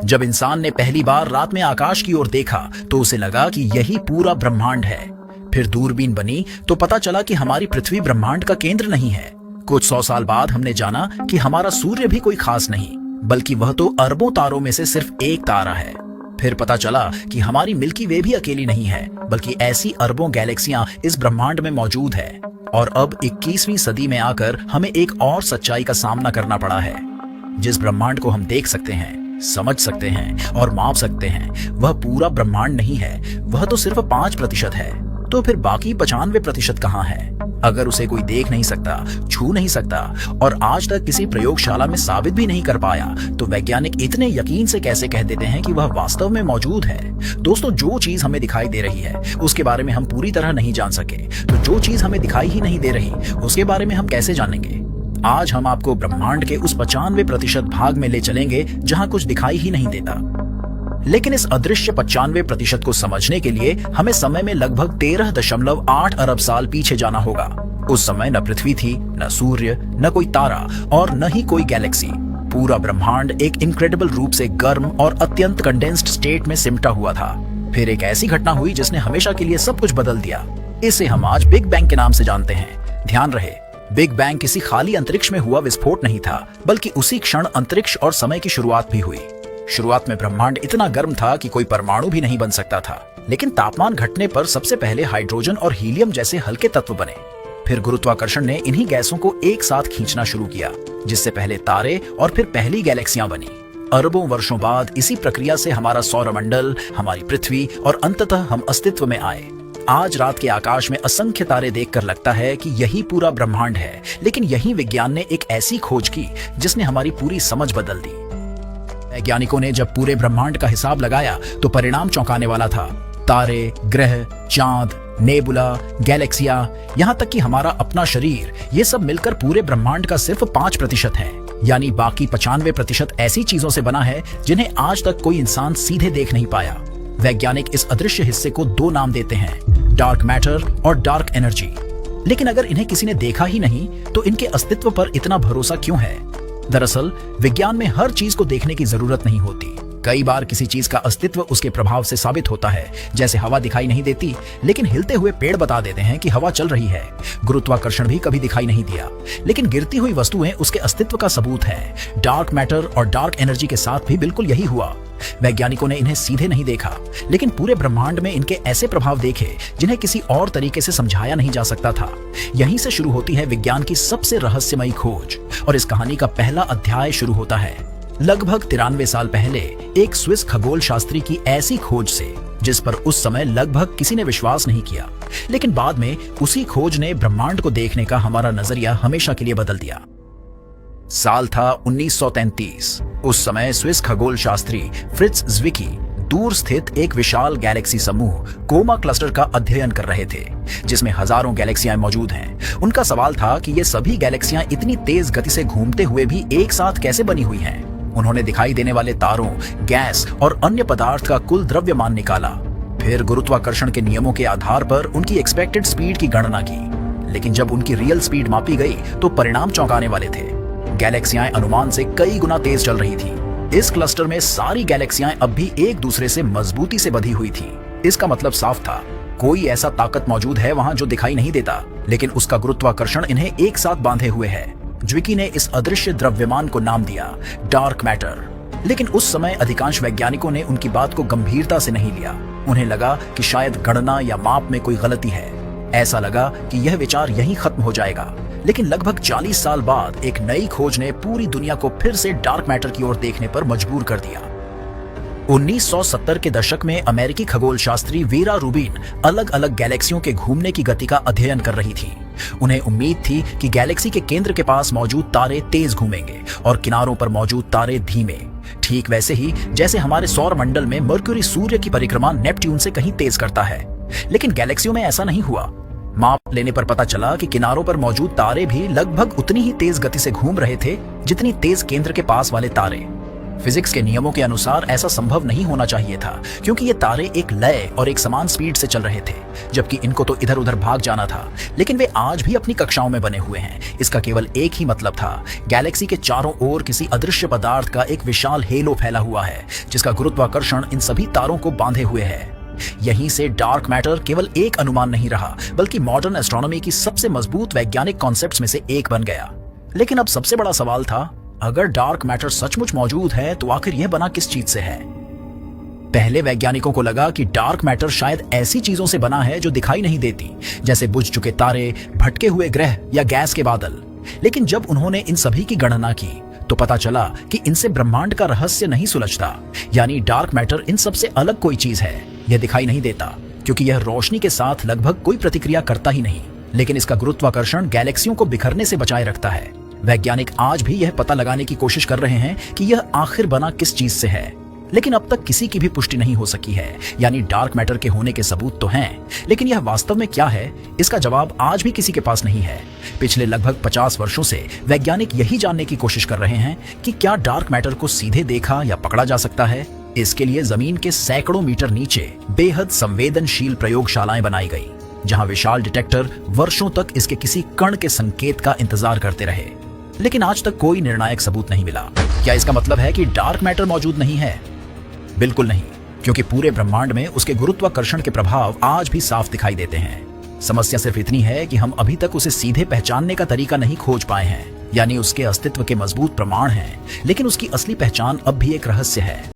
जब इंसान ने पहली बार रात में आकाश की ओर देखा तो उसे लगा कि यही पूरा ब्रह्मांड है। फिर दूरबीन बनी तो पता चला कि हमारी पृथ्वी ब्रह्मांड का केंद्र नहीं है। कुछ 100 साल बाद हमने जाना कि हमारा सूर्य भी कोई खास नहीं, बल्कि वह तो अरबों तारों में से सिर्फ एक तारा है। फिर पता चला कि हमारी मिल्की वे भी अकेली नहीं है, बल्कि ऐसी अरबों गैलेक्सियां इस ब्रह्मांड में मौजूद है। और अब 21वीं सदी में आकर हमें एक और सच्चाई का सामना करना पड़ा है। जिस ब्रह्मांड को हम देख सकते हैं, समझ सकते हैं और माप सकते हैं, वह पूरा ब्रह्मांड नहीं है, वह तो सिर्फ 5% है। तो फिर बाकी 95% कहाँ है? अगर उसे कोई देख नहीं सकता, छू नहीं सकता और आज तक किसी प्रयोगशाला में साबित भी नहीं कर पाया, तो वैज्ञानिक इतने यकीन से कैसे कह देते हैं कि वह वास्तव में मौजूद है? दोस्तों, जो चीज हमें दिखाई दे रही है उसके बारे में हम पूरी तरह नहीं जान सके, तो जो चीज हमें दिखाई ही नहीं दे रही उसके बारे में हम कैसे जानेंगे? आज हम आपको ब्रह्मांड के उस 95% भाग में ले चलेंगे जहां कुछ दिखाई ही नहीं देता। लेकिन इस अदृश्य 95% को समझने के लिए हमें समय में लगभग 13.8 अरब साल पीछे जाना होगा। उस समय न पृथ्वी थी, न सूर्य, न कोई तारा और न ही कोई गैलेक्सी। पूरा ब्रह्मांड एक इनक्रेडिबल रूप से गर्म और अत्यंत कंडेंस्ड स्टेट में सिमटा हुआ था। फिर एक ऐसी घटना हुई जिसने हमेशा के लिए सब कुछ बदल दिया। इसे हम आज बिग बैंग के नाम से जानते हैं। ध्यान रहे, बिग बैंग किसी खाली अंतरिक्ष में हुआ विस्फोट नहीं था, बल्कि उसी क्षण अंतरिक्ष और समय की शुरुआत भी हुई। शुरुआत में ब्रह्मांड इतना गर्म था कि कोई परमाणु भी नहीं बन सकता था, लेकिन तापमान घटने पर सबसे पहले हाइड्रोजन और हीलियम जैसे हल्के तत्व बने। फिर गुरुत्वाकर्षण ने इन्हीं गैसों को एक साथ खींचना शुरू किया, जिससे पहले तारे और फिर पहली गैलेक्सियां बनी। अरबों वर्षों बाद इसी प्रक्रिया से हमारा सौरमंडल, हमारी पृथ्वी और अंततः हम अस्तित्व में आए। आज रात के आकाश में असंख्य तारे देखकर लगता है कि यही पूरा ब्रह्मांड है, लेकिन यही विज्ञान ने एक ऐसी खोज की जिसने हमारी पूरी समझ बदल दी। वैज्ञानिकों ने जब पूरे ब्रह्मांड का हिसाब लगाया तो परिणाम चौंकाने वाला था। तारे, ग्रह, चांद, नेबुला, गैलेक्सियां, यहाँ तक कि हमारा अपना शरीर, ये सब मिलकर पूरे ब्रह्मांड का सिर्फ 5% है। यानी बाकी 95% ऐसी चीजों से बना है जिन्हें आज तक कोई इंसान सीधे देख नहीं पाया। वैज्ञानिक इस अदृश्य हिस्से को 2 नाम देते हैं, डार्क मैटर और डार्क एनर्जी। लेकिन अगर इन्हें किसी ने देखा ही नहीं तो इनके अस्तित्व पर इतना भरोसा क्यों है? दरअसल विज्ञान में हर चीज को देखने की जरूरत नहीं होती। कई बार किसी चीज का अस्तित्व उसके प्रभाव से साबित होता है। जैसे हवा दिखाई नहीं देती, लेकिन हिलते हुए पेड़ बता देते हैं कि हवा चल रही है। गुरुत्वाकर्षण भी कभी दिखाई नहीं दिया, लेकिन गिरती हुई वस्तुएं उसके अस्तित्व का सबूत है। डार्क मैटर और डार्क एनर्जी के साथ भी बिल्कुल यही हुआ। वैज्ञानिकों ने इन्हें सीधे नहीं देखा, लेकिन पूरे ब्रह्मांड में इनके ऐसे प्रभाव देखे जिन्हें किसी और तरीके से समझाया नहीं जा सकता था। यहीं से शुरू होती है विज्ञान की सबसे रहस्यमयी खोज, और इस कहानी का पहला अध्याय शुरू होता है लगभग 93 साल पहले एक स्विस खगोल शास्त्री की ऐसी खोज से, जिस पर उस समय लगभग किसी ने विश्वास नहीं किया। लेकिन बाद में उसी खोज ने ब्रह्मांड को देखने का हमारा नजरिया हमेशा के लिए बदल दिया। साल था 1933। उस समय स्विस खगोल शास्त्री फ्रिट्ज ज़्विकी दूर स्थित एक विशाल गैलेक्सी समूह कोमा क्लस्टर का अध्ययन कर रहे थे, जिसमें हजारों गैलेक्सियां मौजूद हैं। उनका सवाल था कि ये सभी गैलेक्सियां इतनी तेज गति से घूमते हुए भी एक साथ कैसे बनी हुई हैं। उन्होंने दिखाई देने वाले तारों, गैस और अन्य पदार्थ का कुल द्रव्यमान निकाला। फिर गुरुत्वाकर्षण के नियमों के आधार पर उनकी एक्सपेक्टेड स्पीड की गणना की। लेकिन जब उनकी रियल स्पीड मापी गई तो परिणाम चौंकाने वाले थे। गैलेक्सियां अनुमान से कई गुना तेज चल रही थी। इस क्लस्टर में सारी गैलेक्सियां अब भी एक दूसरे से मजबूती से बंधी हुई थी। इसका मतलब साफ था, कोई ऐसा ताकत मौजूद है वहां जो दिखाई नहीं देता, लेकिन उसका गुरुत्वाकर्षण इन्हें एक साथ बांधे हुए है। ज़्विकी ने इस अदृश्य द्रव्यमान को नाम दिया डार्क मैटर। लेकिन उस समय अधिकांश वैज्ञानिकों ने उनकी बात को गंभीरता से नहीं लिया। उन्हें लगा कि शायद गणना या माप में कोई गलती है। ऐसा लगा कि यह विचार यहीं खत्म हो जाएगा। लेकिन लगभग 40 साल बाद एक नई खोज ने पूरी दुनिया को फिर से डार्क मैटर की ओर देखने पर मजबूर कर दिया। 1970 के दशक में अमेरिकी खगोल शास्त्री वेरा रूबिन अलग अलग गैलेक्सियों के घूमने की गति का अध्ययन कर रही थी। उन्हें उम्मीद थी कि गैलेक्सी के केंद्र के पास मौजूद तारे तेज घूमेंगे और किनारों पर मौजूद तारे धीमे। ठीक वैसे ही जैसे हमारे सौर मंडल में मरक्यूरी सूर्य की परिक्रमा नेपट्यून से कहीं तेज करता है। लेकिन गैलेक्सियों में ऐसा नहीं हुआ। माप लेने पर पता चला कि किनारों पर मौजूद तारे भी लगभग उतनी ही तेज गति से घूम रहे थे जितनी तेज केंद्र के पास वाले तारे। फिजिक्स के नियमों के अनुसार ऐसा संभव नहीं होना चाहिए था, क्योंकि ये तारे एक लय और एक समान स्पीड से चल रहे थे, जबकि इनको तो इधर उधर भाग जाना था। लेकिन वे आज भी अपनी कक्षाओं में बने हुए हैं। इसका केवल एक ही मतलब था, गैलेक्सी के चारों ओर किसी अदृश्य पदार्थ का एक विशाल हेलो फैला हुआ है, जिसका गुरुत्वाकर्षण इन सभी तारों को बांधे हुए है। यहीं से डार्क मैटर केवल एक अनुमान नहीं रहा, बल्कि मॉडर्न एस्ट्रोनॉमी की सबसे मजबूत वैज्ञानिक कॉन्सेप्ट्स में से एक बन गया। लेकिन अब सबसे बड़ा सवाल था, अगर डार्क मैटर सचमुच मौजूद है तो आखिर यह बना किस चीज से है? पहले वैज्ञानिकों को लगा कि डार्क मैटर शायद ऐसी चीजों से बना है जो दिखाई नहीं देती, जैसे बुझ चुके तारे, भटके हुए ग्रह या गैस के बादल। लेकिन जब उन्होंने इन सभी की गणना की तो पता चला कि इनसे ब्रह्मांड का रहस्य नहीं सुलझता। यानी डार्क मैटर इन सबसे अलग कोई चीज है। यह दिखाई नहीं देता क्योंकि यह रोशनी के साथ लगभग कोई प्रतिक्रिया करता ही नहीं, लेकिन इसका गुरुत्वाकर्षण गैलेक्सियों को बिखरने से बचाए रखता है। वैज्ञानिक आज भी यह पता लगाने की कोशिश कर रहे हैं कि यह आखिर बना किस चीज से है, लेकिन अब तक किसी की भी पुष्टि नहीं हो सकी है। यानी डार्क मैटर के होने के सबूत तो हैं, लेकिन यह वास्तव में क्या है, इसका जवाब आज भी किसी के पास नहीं है। पिछले लगभग 50 वर्षों से वैज्ञानिक यही जानने की कोशिश कर रहे हैं कि क्या डार्क मैटर को सीधे देखा या पकड़ा जा सकता है। इसके लिए जमीन के सैकड़ों मीटर नीचे बेहद संवेदनशील प्रयोगशालाएं बनाई गई, जहां विशाल डिटेक्टर वर्षों तक इसके किसी कण के संकेत का इंतजार करते रहे। लेकिन आज तक कोई निर्णायक सबूत नहीं मिला। क्या इसका मतलब है कि डार्क मैटर मौजूद नहीं है? बिल्कुल नहीं, क्योंकि पूरे ब्रह्मांड में उसके गुरुत्वाकर्षण के प्रभाव आज भी साफ दिखाई देते हैं। समस्या सिर्फ इतनी है कि हम अभी तक उसे सीधे पहचानने का तरीका नहीं खोज पाए हैं। यानी उसके अस्तित्व के मजबूत प्रमाण हैं, लेकिन उसकी असली पहचान अब भी एक रहस्य है।